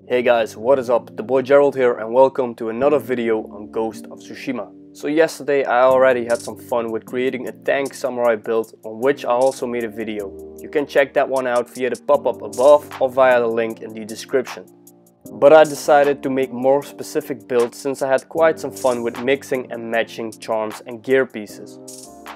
Hey guys, what is up? The boy Gerald here and welcome to another video on Ghost of Tsushima. So yesterday I already had some fun with creating a tank samurai build on which I also made a video. You can check that one out via the pop-up above or via the link in the description. But I decided to make more specific builds since I had quite some fun with mixing and matching charms and gear pieces.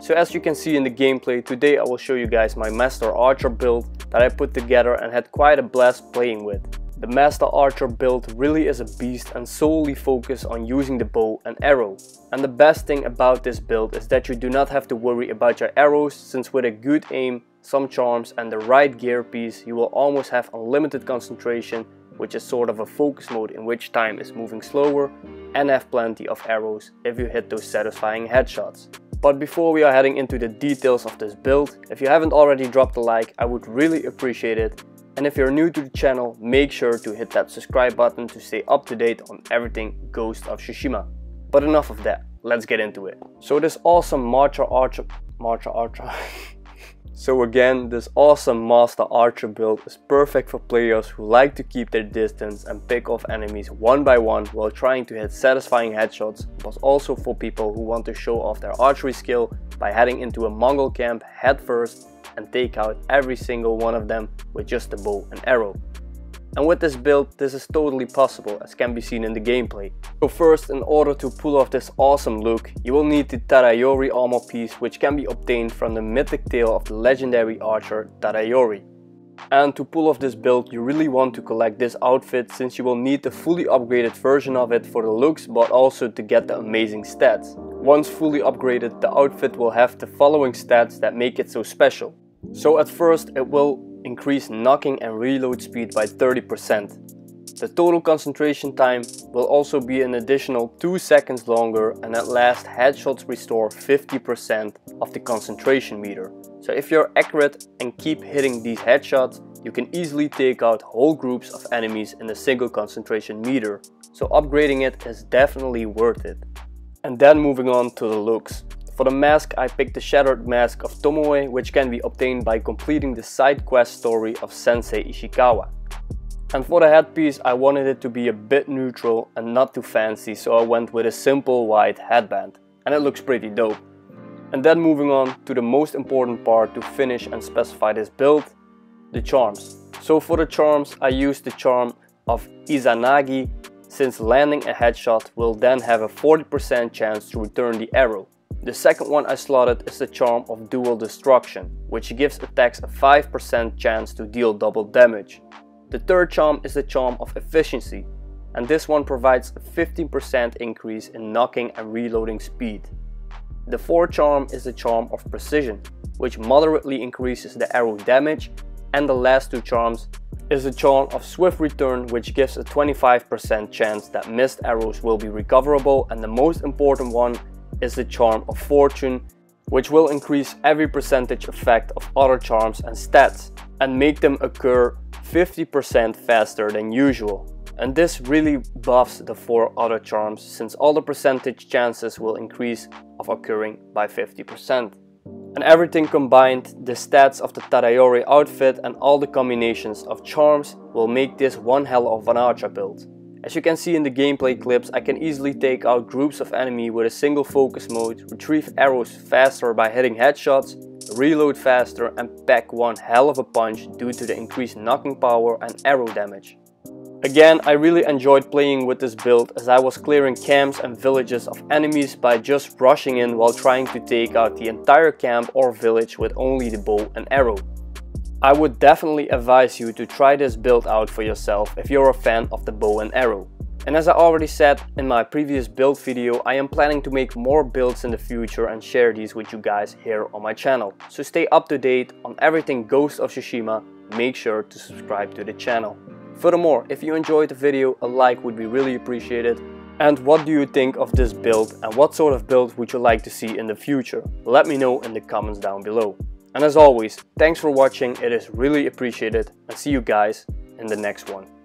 So as you can see in the gameplay, today I will show you guys my Master Archer build that I put together and had quite a blast playing with. The Master Archer build really is a beast and solely focused on using the bow and arrow. And the best thing about this build is that you do not have to worry about your arrows, since with a good aim, some charms and the right gear piece you will almost have unlimited concentration, which is sort of a focus mode in which time is moving slower, and have plenty of arrows if you hit those satisfying headshots. But before we are heading into the details of this build, if you haven't already dropped a like, I would really appreciate it. And if you're new to the channel, make sure to hit that subscribe button to stay up to date on everything Ghost of Tsushima. But enough of that, let's get into it. So this awesome this awesome Master Archer build is perfect for players who like to keep their distance and pick off enemies one by one while trying to hit satisfying headshots, but also for people who want to show off their archery skill by heading into a Mongol camp head first and take out every single one of them with just a bow and arrow. And with this build, this is totally possible, as can be seen in the gameplay. So first, in order to pull off this awesome look, you will need the Tadayori armor piece, which can be obtained from the mythic tale of the legendary archer Tadayori. And to pull off this build, you really want to collect this outfit, since you will need the fully upgraded version of it for the looks, but also to get the amazing stats. Once fully upgraded, the outfit will have the following stats that make it so special. So at first, it will increase knocking and reload speed by 30%. The total concentration time will also be an additional 2 seconds longer, and at last headshots restore 50% of the concentration meter. So if you're accurate and keep hitting these headshots, you can easily take out whole groups of enemies in a single concentration meter. So upgrading it is definitely worth it. And then moving on to the looks. For the mask, I picked the Shattered Mask of TOMOE, which can be obtained by completing the side quest story of Sensei Ishikawa. And for the headpiece, I wanted it to be a bit neutral and not too fancy, so I went with a simple white headband. And it looks pretty dope. And then moving on to the most important part to finish and specify this build, the charms. So for the charms, I used the charm of IZANAGI, since landing a headshot will then have a 40% chance to return the arrow. The second one I slotted is the charm of Dual Destruction, which gives attacks a 5% chance to deal double damage. The third charm is the charm of Efficiency, and this one provides a 15% increase in knocking and reloading speed. The fourth charm is the charm of Precision, which moderately increases the arrow damage, and the last two charms is the charm of Swift Return, which gives a 25% chance that missed arrows will be recoverable, and the most important one is the charm of Fortune, which will increase every percentage effect of other charms and stats and make them occur 50% faster than usual. And this really buffs the 4 other charms, since all the percentage chances will increase of occurring by 50%. And everything combined, the stats of the Tadayori outfit and all the combinations of charms will make this one hell of an archer build. As you can see in the gameplay clips, I can easily take out groups of enemy with a single focus mode, retrieve arrows faster by hitting headshots, reload faster and pack one hell of a punch due to the increased knocking power and arrow damage. Again, I really enjoyed playing with this build as I was clearing camps and villages of enemies by just rushing in while trying to take out the entire camp or village with only the bow and arrow. I would definitely advise you to try this build out for yourself if you're a fan of the bow and arrow. And as I already said in my previous build video, I am planning to make more builds in the future and share these with you guys here on my channel. So stay up to date on everything Ghost of Tsushima, make sure to subscribe to the channel. Furthermore, if you enjoyed the video, a like would be really appreciated. And what do you think of this build and what sort of build would you like to see in the future? Let me know in the comments down below. And as always, thanks for watching, it is really appreciated, and see you guys in the next one.